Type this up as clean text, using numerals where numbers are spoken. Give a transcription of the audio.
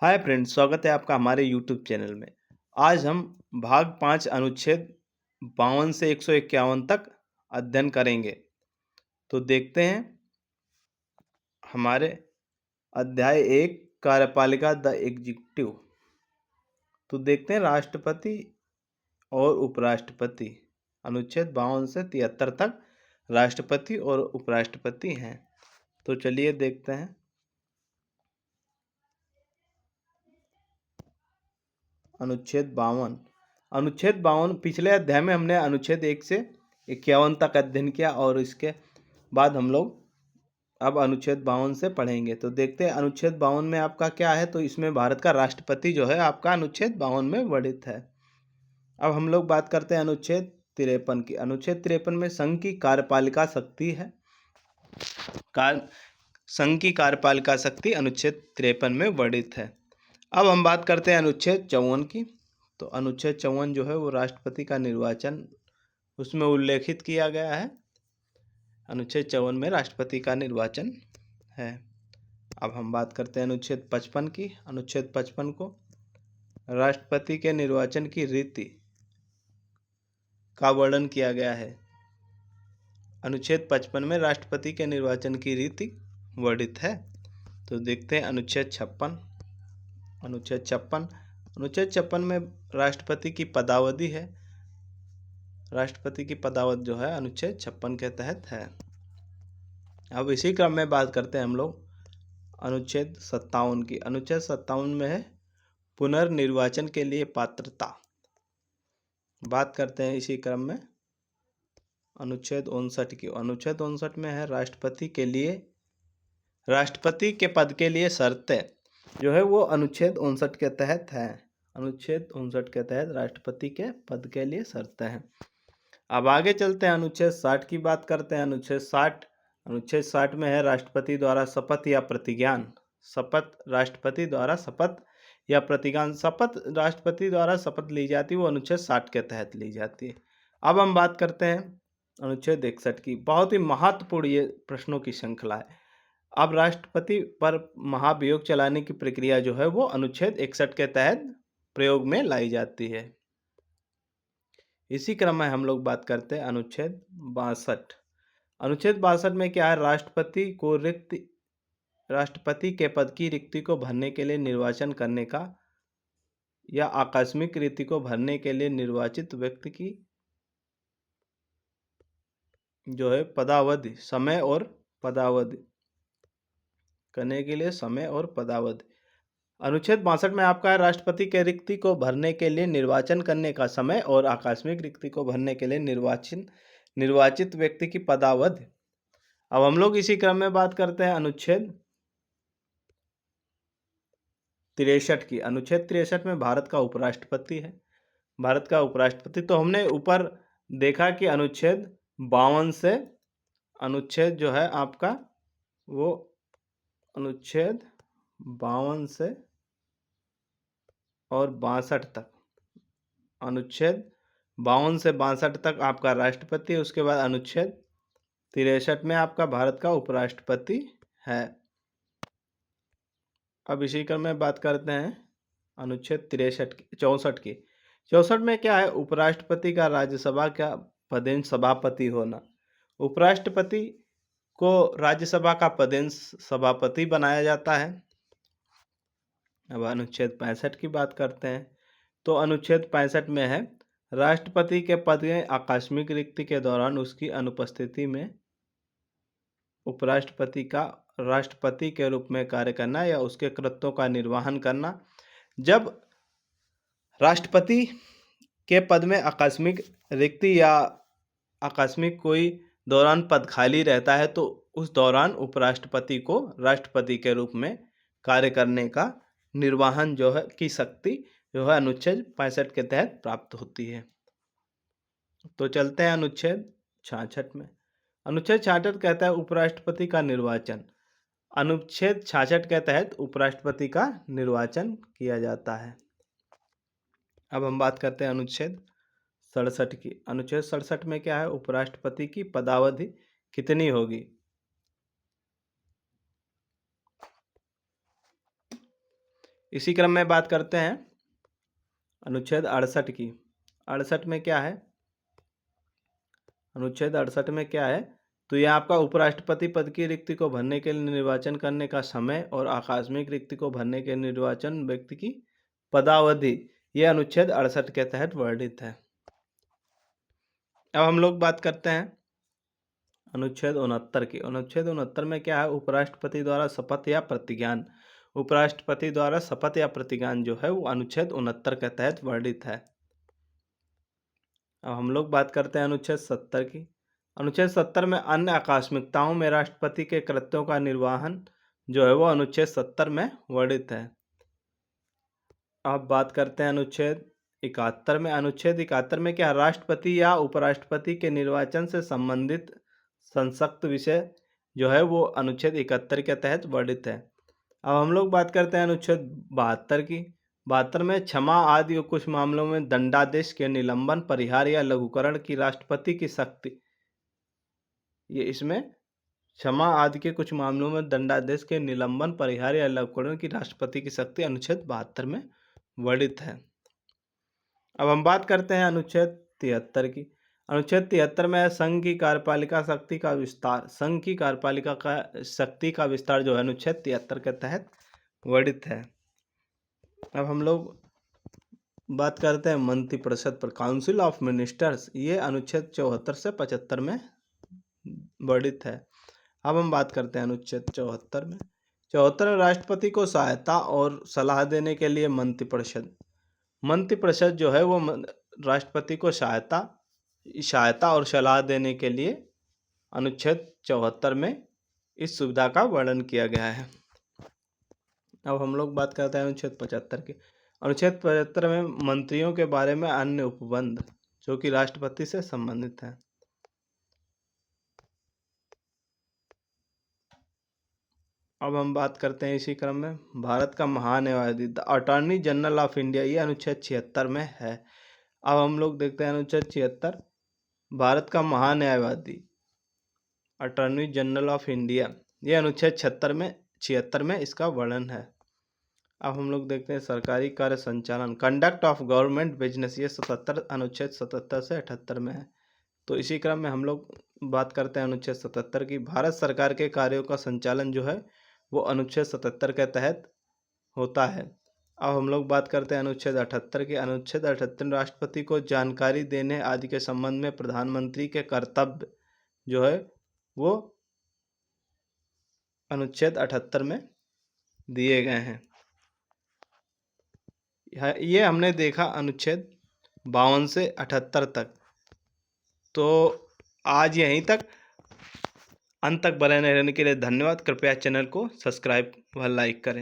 Hi friends, स्वागत है आपका हमारे यूट्यूब चैनल में। आज हम भाग 5 अनुच्छेद 52 से 151 तक अध्ययन करेंगे। तो देखते हैं हमारे अध्याय 1 कार्यपालिका द एग्जीक्यूटिव। तो देखते हैं राष्ट्रपति और उपराष्ट्रपति। अनुच्छेद 52 से 73 तक राष्ट्रपति और उपराष्ट्रपति हैं। तो चलिए देखते हैं। अनुच्छेद 52 पिछले अध्याय में हमने अनुच्छेद 1 से 51 तक अध्ययन किया और इसके बाद हम लोग अब अनुच्छेद 52 से पढ़ेंगे। तो देखते हैं अनुच्छेद 52 में आपका क्या है। तो इसमें भारत का राष्ट्रपति जो है आपका अनुच्छेद 52 में वर्णित है। अब हम लोग बात करते हैं अनुच्छेद 53 की। अनुच्छेद 53 में संघ की कार्यपालिका शक्ति है। संघ की कार्यपालिका शक्ति अनुच्छेद 53 में वर्णित है। अब हम बात करते हैं अनुच्छेद 54 की। तो अनुच्छेद 54 जो है वो राष्ट्रपति का निर्वाचन उसमें उल्लेखित किया गया है। अनुच्छेद 54 में राष्ट्रपति का निर्वाचन है। अब हम बात करते हैं अनुच्छेद 55 की। अनुच्छेद 55 को राष्ट्रपति के निर्वाचन की रीति का वर्णन किया गया है। अनुच्छेद 55 में राष्ट्रपति के निर्वाचन की रीति वर्णित है। तो देखते हैं अनुच्छेद 56। अनुच्छेद 56 में राष्ट्रपति की पदावधि है। राष्ट्रपति की पदावधि जो है अनुच्छेद 56 के तहत है। अब इसी क्रम में बात करते हैं हम लोग अनुच्छेद 57 की। अनुच्छेद 57 में है पुनर्निर्वाचन के लिए पात्रता। बात करते हैं इसी क्रम में अनुच्छेद 59 की। अनुच्छेद 59 में है राष्ट्रपति के पद के लिए शर्तें जो है वो अनुच्छेद 59 के तहत है। अनुच्छेद 59 के तहत राष्ट्रपति के पद के लिए शर्तें हैं। अब आगे चलते हैं अनुच्छेद 60 की बात करते हैं। अनुच्छेद 60 में है राष्ट्रपति द्वारा शपथ या प्रतिज्ञान। राष्ट्रपति द्वारा शपथ या प्रतिज्ञान। राष्ट्रपति द्वारा शपथ ली जाती है वो अनुच्छेद 60 के तहत ली जाती है। अब हम बात करते हैं अनुच्छेद 61 की। बहुत ही महत्वपूर्ण ये प्रश्नों की श्रृंखला है। अब राष्ट्रपति पर महाभियोग चलाने की प्रक्रिया जो है वो अनुच्छेद 61 के तहत प्रयोग में लाई जाती है। इसी क्रम में हम लोग बात करते हैं अनुच्छेद 62। अनुच्छेद 62 में क्या है, राष्ट्रपति के पद की रिक्ति को भरने के लिए निर्वाचन करने का या आकस्मिक रिक्ति को भरने के लिए निर्वाचित व्यक्ति की जो है पदावधि समय और पदावधि करने के लिए समय और पदावधि। अनुच्छेद 62 में आपका है राष्ट्रपति के रिक्ति को भरने के लिए निर्वाचन करने का समय और आकस्मिक रिक्ति को भरने के लिए निर्वाचित व्यक्ति की पदावधि। अब हम लोग इसी क्रम में बात करते हैं अनुच्छेद 63 की। अनुच्छेद 63 में भारत का उपराष्ट्रपति है। भारत का उपराष्ट्रपति तो हमने ऊपर देखा कि अनुच्छेद 52 से अनुच्छेद जो है आपका वो अनुच्छेद 52 से और 62 तक, अनुच्छेद 52 से 62 तक आपका राष्ट्रपति है। उसके बाद अनुच्छेद 63 में आपका भारत का उपराष्ट्रपति है। अब इसी क्रम में बात करते हैं अनुच्छेद 64 की। 64 में क्या है, उपराष्ट्रपति का राज्यसभा का पदेन सभापति होना। उपराष्ट्रपति को राज्यसभा का पदेन सभापति बनाया जाता है। अब अनुच्छेद 65 की बात करते हैं। तो अनुच्छेद 65 में है राष्ट्रपति के पद में आकस्मिक रिक्ति के दौरान उसकी अनुपस्थिति में उपराष्ट्रपति का राष्ट्रपति के रूप में कार्य करना या उसके कृत्यों का निर्वहन करना। जब राष्ट्रपति के पद में आकस्मिक रिक्ति या आकस्मिक कोई दौरान पद खाली रहता है तो उस दौरान उपराष्ट्रपति को राष्ट्रपति के रूप में कार्य करने का निर्वहन जो है की शक्ति जो है अनुच्छेद 65 के तहत प्राप्त होती है। तो चलते हैं अनुच्छेद 66 में। अनुच्छेद 66 कहता है उपराष्ट्रपति का निर्वाचन। अनुच्छेद 66 के तहत उपराष्ट्रपति का निर्वाचन किया जाता है। अब हम बात करते हैं अनुच्छेद 67 की। अनुच्छेद 67 में क्या है, उपराष्ट्रपति की पदावधि कितनी होगी। इसी क्रम में बात करते हैं अनुच्छेद 68 की। 68 में क्या है? अनुच्छेद 68 में क्या है? तो यह आपका उपराष्ट्रपति पद की रिक्ति को भरने के लिए निर्वाचन करने का समय और आकस्मिक रिक्ति को भरने के निर्वाचन व्यक्ति की पदावधि, यह अनुच्छेद 68 के तहत वर्णित है। अब हम लोग बात करते हैं अनुच्छेद 69 की। अनुच्छेद 69 में क्या है? उपराष्ट्रपति द्वारा शपथ या प्रतिज्ञान। उपराष्ट्रपति द्वारा शपथ या प्रतिज्ञान जो है वो अनुच्छेद 69 के तहत वर्णित है। अब हम लोग बात करते हैं अनुच्छेद 70 की। अनुच्छेद 70 में अन्य आकस्मिकताओं में राष्ट्रपति के कृत्यों का निर्वहन जो है वो अनुच्छेद 70 में वर्णित है। अब बात करते हैं अनुच्छेद 71 में। अनुच्छेद 71 में क्या? राष्ट्रपति या उपराष्ट्रपति के निर्वाचन से संबंधित संसक्त विषय जो है वो अनुच्छेद 71 के तहत वर्णित है। अब हम लोग बात करते हैं अनुच्छेद 72 की। 72 में क्षमा आदि और कुछ मामलों में दंडादेश के निलंबन, परिहार या लघुकरण की राष्ट्रपति की शक्ति, ये इसमें क्षमा आदि के कुछ मामलों में दंडादेश के निलंबन, परिहार या लघुकरण की राष्ट्रपति की शक्ति अनुच्छेद 72 में वर्णित है। अब हम बात करते हैं अनुच्छेद 73 की। अनुच्छेद 73 में संघ की कार्यपालिका शक्ति का विस्तार। संघ की कार्यपालिका का शक्ति का विस्तार जो है अनुच्छेद 73 के तहत वर्णित है। अब हम लोग बात करते हैं मंत्रिपरिषद पर। काउंसिल ऑफ मिनिस्टर्स, ये अनुच्छेद 74 से 75 में वर्णित है। अब हम बात करते हैं अनुच्छेद 74 में। 74 में राष्ट्रपति को सहायता और सलाह देने के लिए मंत्रिपरिषद। मंत्रिपरिषद जो है वो राष्ट्रपति को सहायता और सलाह देने के लिए अनुच्छेद 74 में इस सुविधा का वर्णन किया गया है। अब हम लोग बात करते हैं अनुच्छेद 75 की। अनुच्छेद 75 में मंत्रियों के बारे में अन्य उपबंध जो कि राष्ट्रपति से संबंधित है। अब हम बात करते हैं इसी क्रम में भारत का महान्यायवादी, the attorney general of India, ये अनुच्छेद 76 में है। अब हम लोग देखते हैं अनुच्छेद 76, भारत का महान्यायवादी, अटॉर्नी जनरल ऑफ इंडिया, ये अनुच्छेद 76 में इसका वर्णन है। अब हम लोग देखते हैं सरकारी कार्य संचालन, कंडक्ट ऑफ गवर्नमेंट बिजनेस, ये 77 अनुच्छेद 77 से 78 में है। तो इसी क्रम में हम लोग बात करते हैं अनुच्छेद 77 की। भारत सरकार के कार्यों का संचालन जो है वो अनुच्छेद 77 के तहत होता है। अब हम लोग बात करते हैं अनुच्छेद 78 की। अनुच्छेद 78 राष्ट्रपति को जानकारी देने आदि के संबंध में प्रधानमंत्री के कर्तव्य जो है वो अनुच्छेद 78 में दिए गए हैं। ये हमने देखा अनुच्छेद 52 से 78 तक। तो आज यहीं तक। अंत तक बने रहने के लिए धन्यवाद। कृपया चैनल को सब्सक्राइब व लाइक करें।